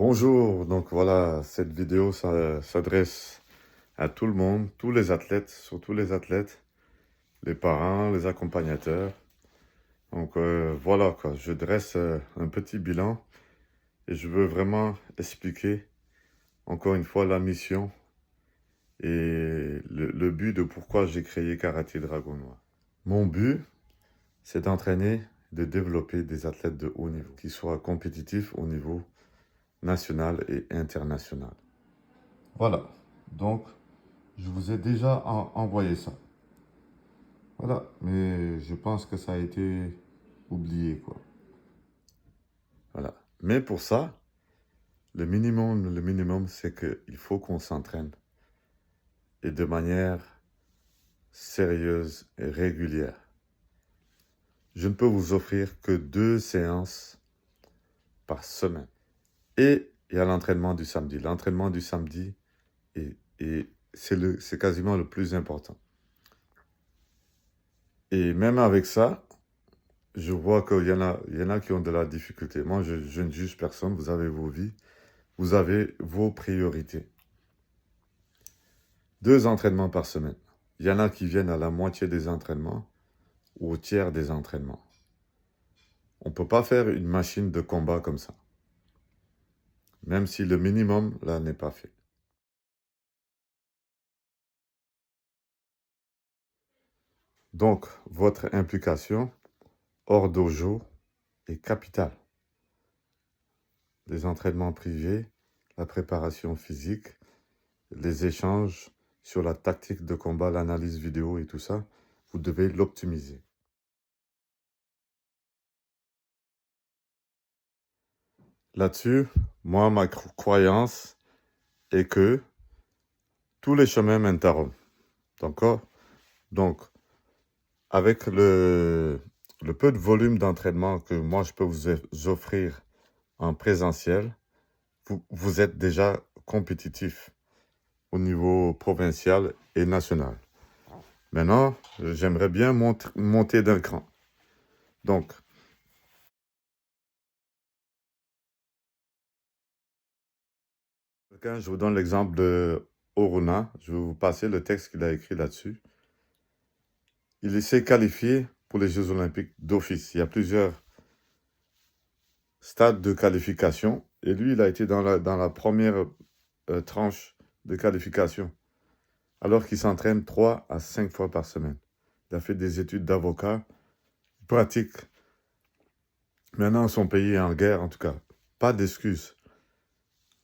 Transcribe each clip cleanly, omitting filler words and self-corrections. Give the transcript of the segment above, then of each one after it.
Bonjour, donc voilà, cette vidéo s'adresse à tout le monde, tous les athlètes, surtout les athlètes, les parents, les accompagnateurs. Donc voilà quoi, je dresse un petit bilan et je veux vraiment expliquer encore une fois la mission et le but de pourquoi j'ai créé Karaté Dragon Noir. Mon but, c'est d'entraîner, de développer des athlètes de haut niveau, qui soient compétitifs au niveau national et international. Voilà, donc je vous ai déjà envoyé ça. Voilà, mais je pense que ça a été oublié, quoi. Voilà. Mais pour ça, le minimum, c'est qu'il faut qu'on s'entraîne. Et de manière sérieuse et régulière. Je ne peux vous offrir que 2 séances par semaine. Et il y a l'entraînement du samedi. L'entraînement du samedi, c'est quasiment le plus important. Et même avec ça, je vois qu'il y en a qui ont de la difficulté. Moi, je ne juge personne. Vous avez vos vies. Vous avez vos priorités. 2 entraînements par semaine. Il y en a qui viennent à la moitié des entraînements ou au tiers des entraînements. On ne peut pas faire une machine de combat comme ça. Même si le minimum, là, n'est pas fait. Donc, votre implication hors dojo est capitale. Les entraînements privés, la préparation physique, les échanges sur la tactique de combat, l'analyse vidéo et tout ça, vous devez l'optimiser. Là-dessus, moi, ma croyance est que tous les chemins mènent à Rome. D'accord? Donc, avec le peu de volume d'entraînement que moi, je peux vous offrir en présentiel, vous êtes déjà compétitif au niveau provincial et national. Maintenant, j'aimerais bien monter d'un cran. Donc, je vous donne l'exemple de Oruna. Je vais vous passer le texte qu'il a écrit là-dessus. Il s'est qualifié pour les Jeux Olympiques d'office. Il y a plusieurs stades de qualification. Et lui, il a été dans la première tranche de qualification. Alors qu'il s'entraîne 3 à 5 fois par semaine. Il a fait des études d'avocat, pratique. Maintenant, son pays est en guerre, en tout cas. Pas d'excuses.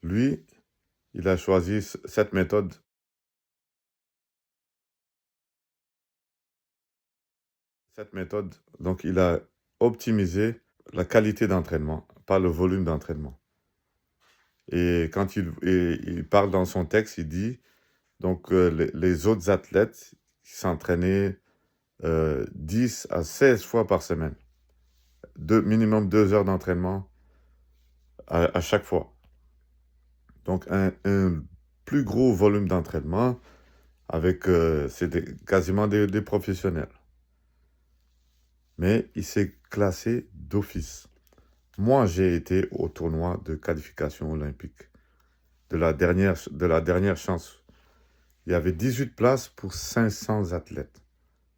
Lui, il a choisi cette méthode. Donc il a optimisé la qualité d'entraînement, pas le volume d'entraînement. Et quand il parle dans son texte, il dit, donc les autres athlètes qui s'entraînaient 10 à 16 fois par semaine. Minimum 2 heures d'entraînement à chaque fois. Donc un plus gros volume d'entraînement avec, c'est quasiment des professionnels. Mais il s'est classé d'office. Moi, j'ai été au tournoi de qualification olympique de la dernière chance. Il y avait 18 places pour 500 athlètes.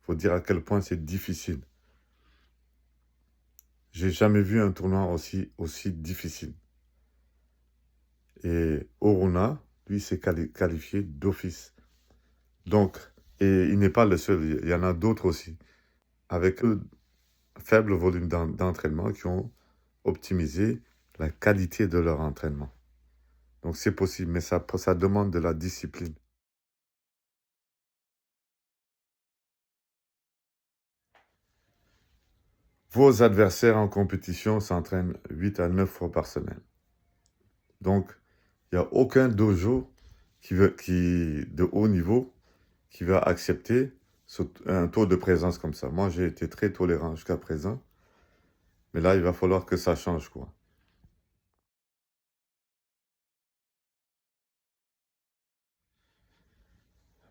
Il faut dire à quel point c'est difficile. J'ai jamais vu un tournoi aussi difficile. Et Oruna, lui, s'est qualifié d'office. Donc, et il n'est pas le seul, il y en a d'autres aussi, avec un faible volume d'entraînement qui ont optimisé la qualité de leur entraînement. Donc c'est possible, mais ça demande de la discipline. Vos adversaires en compétition s'entraînent 8 à 9 fois par semaine. Donc, il n'y a aucun dojo de haut niveau qui va accepter un taux de présence comme ça. Moi, j'ai été très tolérant jusqu'à présent. Mais là, il va falloir que ça change, quoi.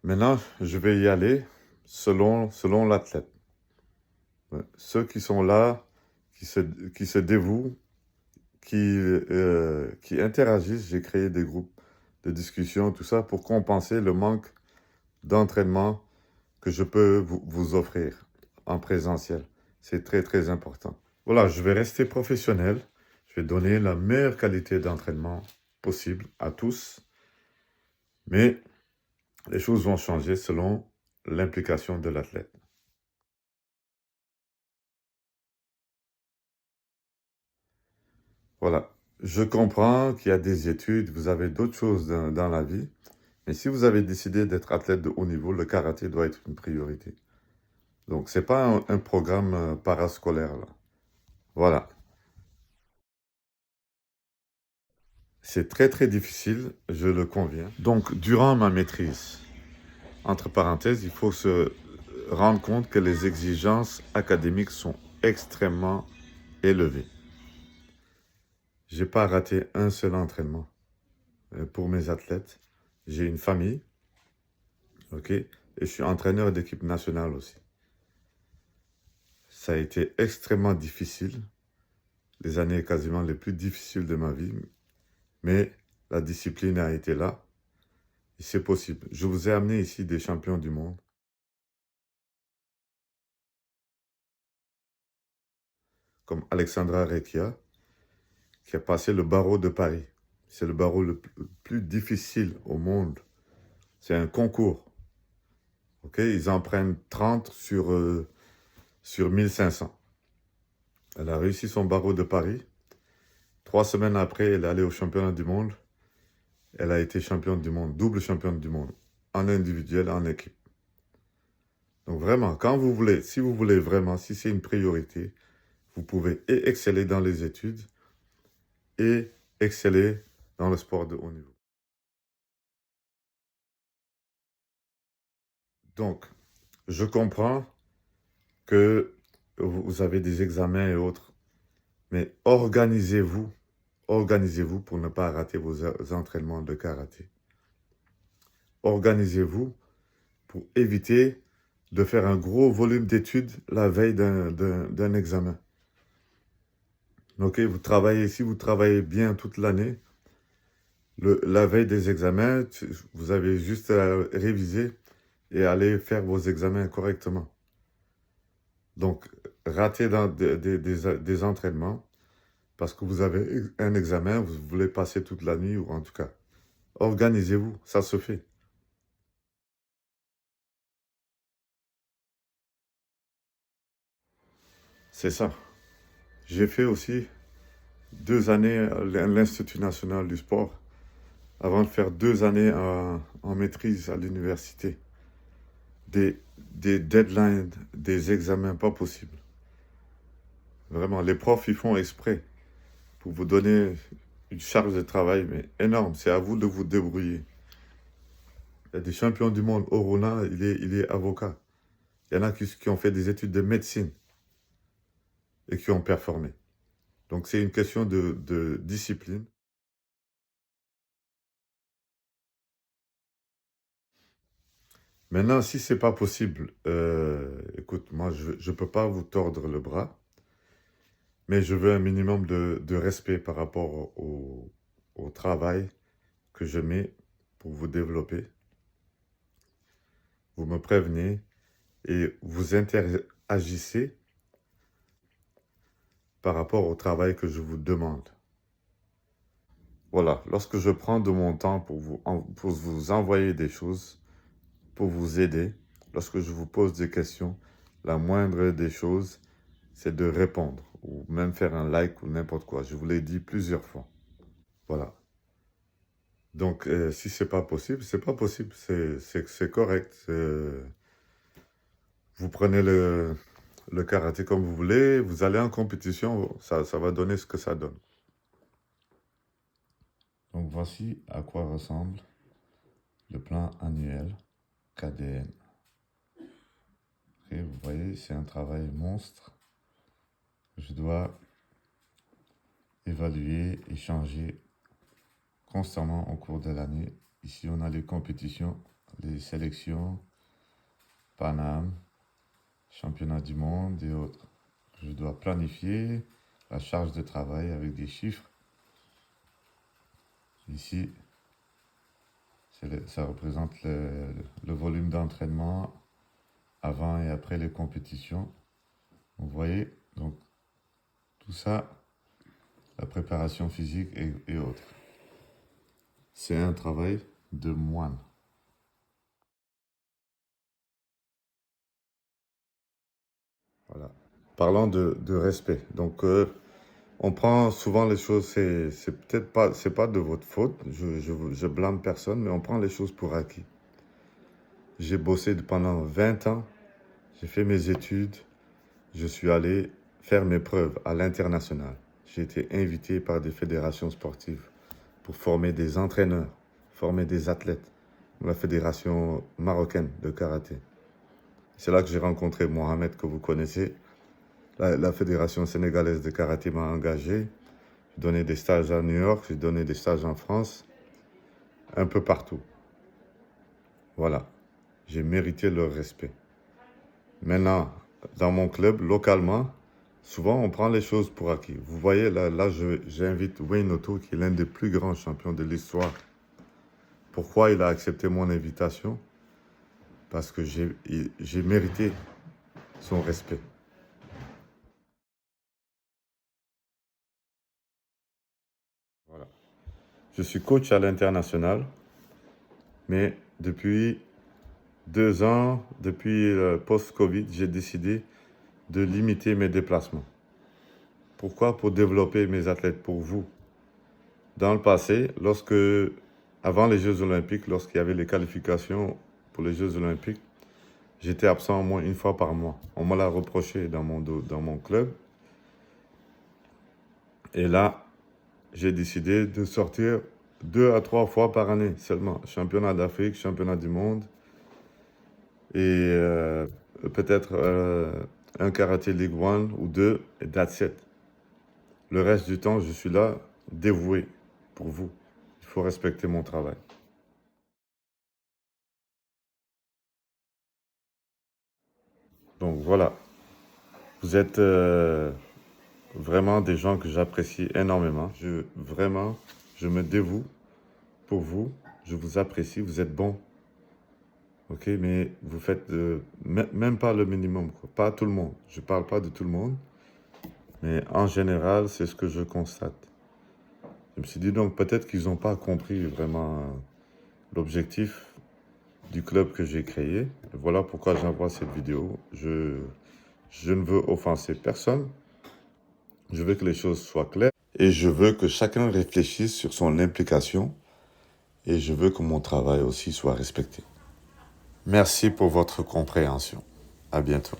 Maintenant, je vais y aller selon l'athlète. Ouais. Ceux qui sont là, qui se dévouent, qui interagissent. J'ai créé des groupes de discussion, tout ça, pour compenser le manque d'entraînement que je peux vous offrir en présentiel. C'est très, très important. Voilà, je vais rester professionnel. Je vais donner la meilleure qualité d'entraînement possible à tous. Mais les choses vont changer selon l'implication de l'athlète. Voilà. Je comprends qu'il y a des études, vous avez d'autres choses dans la vie. Mais si vous avez décidé d'être athlète de haut niveau, le karaté doit être une priorité. Donc, ce n'est pas un programme parascolaire, là. Voilà. C'est très, très difficile, je le conviens. Donc, durant ma maîtrise, entre parenthèses, il faut se rendre compte que les exigences académiques sont extrêmement élevées. J'ai pas raté un seul entraînement pour mes athlètes. J'ai une famille, ok, et je suis entraîneur d'équipe nationale aussi. Ça a été extrêmement difficile, les années quasiment les plus difficiles de ma vie, mais la discipline a été là, et c'est possible. Je vous ai amené ici des champions du monde, comme Alexandra Recchia, qui a passé le barreau de Paris. C'est le barreau le plus difficile au monde. C'est un concours. Ok, ils en prennent 30 sur 1500. Elle a réussi son barreau de Paris. 3 semaines après, elle est allée au championnat du monde. Elle a été championne du monde, double championne du monde, en individuel, en équipe. Donc vraiment, quand vous voulez, si vous voulez vraiment, si c'est une priorité, vous pouvez et exceller dans les études et exceller dans le sport de haut niveau. Donc, je comprends que vous avez des examens et autres, mais organisez-vous pour ne pas rater vos entraînements de karaté. Organisez-vous pour éviter de faire un gros volume d'études la veille d'un examen. Ok, si vous travaillez bien toute l'année, la veille des examens, vous avez juste à réviser et aller faire vos examens correctement. Donc, ratez des entraînements parce que vous avez un examen, vous voulez passer toute la nuit, ou en tout cas, organisez-vous, ça se fait. C'est ça. J'ai fait aussi 2 années à l'Institut national du sport avant de faire 2 années en maîtrise à l'université. Des deadlines, des examens pas possibles. Vraiment, les profs, ils font exprès pour vous donner une charge de travail, mais énorme. C'est à vous de vous débrouiller. Il y a des champions du monde. Orona, il est avocat. Il y en a qui ont fait des études de médecine et qui ont performé. Donc, c'est une question de discipline. Maintenant, si c'est pas possible, écoute, moi, je ne peux pas vous tordre le bras, mais je veux un minimum de respect par rapport au travail que je mets pour vous développer. Vous me prévenez et vous interagissez par rapport au travail que je vous demande. Voilà, lorsque je prends de mon temps pour vous envoyer des choses, pour vous aider, lorsque je vous pose des questions, la moindre des choses, c'est de répondre ou même faire un like ou n'importe quoi. Je vous l'ai dit plusieurs fois. Voilà. Donc, si c'est pas possible, c'est pas possible. C'est correct. Vous prenez le karaté comme vous voulez, vous allez en compétition, ça va donner ce que ça donne. Donc, voici à quoi ressemble le plan annuel KDN. Et vous voyez, c'est un travail monstre. Je dois évaluer et changer constamment au cours de l'année. Ici, on a les compétitions, les sélections, Paname, championnat du monde et autres. Je dois planifier la charge de travail avec des chiffres Ici, ça représente le volume d'entraînement avant et après les compétitions. Vous voyez, donc tout ça, la préparation physique et autres. C'est un travail de moine. Voilà. Parlant de respect. Donc, on prend souvent les choses, c'est peut-être pas, c'est pas de votre faute. Je blâme personne, mais on prend les choses pour acquis. J'ai bossé pendant 20 ans. J'ai fait mes études. Je suis allé faire mes preuves à l'international. J'ai été invité par des fédérations sportives pour former des entraîneurs, former des athlètes. La fédération marocaine de karaté. C'est là que j'ai rencontré Mohamed, que vous connaissez. La fédération sénégalaise de karaté m'a engagé. J'ai donné des stages à New York, j'ai donné des stages en France, un peu partout. Voilà, j'ai mérité leur respect. Maintenant, dans mon club, localement, souvent on prend les choses pour acquis. Vous voyez, là j'invite Wayne Otto, qui est l'un des plus grands champions de l'histoire. Pourquoi il a accepté mon invitation? Parce que j'ai mérité son respect. Voilà. Je suis coach à l'international, mais depuis 2 ans, depuis le post-Covid, j'ai décidé de limiter mes déplacements. Pourquoi? Pour développer mes athlètes, pour vous. Dans le passé, avant les Jeux Olympiques, lorsqu'il y avait les qualifications pour les Jeux Olympiques, j'étais absent au moins une fois par mois. On me l'a reproché dans mon club. Et là, j'ai décidé de sortir 2 à 3 fois par année seulement. Championnat d'Afrique, championnat du monde. Et peut-être un karaté League 1 ou 2, et that's it. Le reste du temps, je suis là, dévoué pour vous. Il faut respecter mon travail. Donc voilà, vous êtes vraiment des gens que j'apprécie énormément. Vraiment, je me dévoue pour vous. Je vous apprécie, vous êtes bons. Ok, mais vous faites même pas le minimum, quoi. Pas tout le monde. Je parle pas de tout le monde. Mais en général, c'est ce que je constate. Je me suis dit donc peut-être qu'ils n'ont pas compris vraiment l'objectif du club que j'ai créé. Et voilà pourquoi j'envoie cette vidéo. Je ne veux offenser personne. Je veux que les choses soient claires. Et je veux que chacun réfléchisse sur son implication. Et je veux que mon travail aussi soit respecté. Merci pour votre compréhension. À bientôt.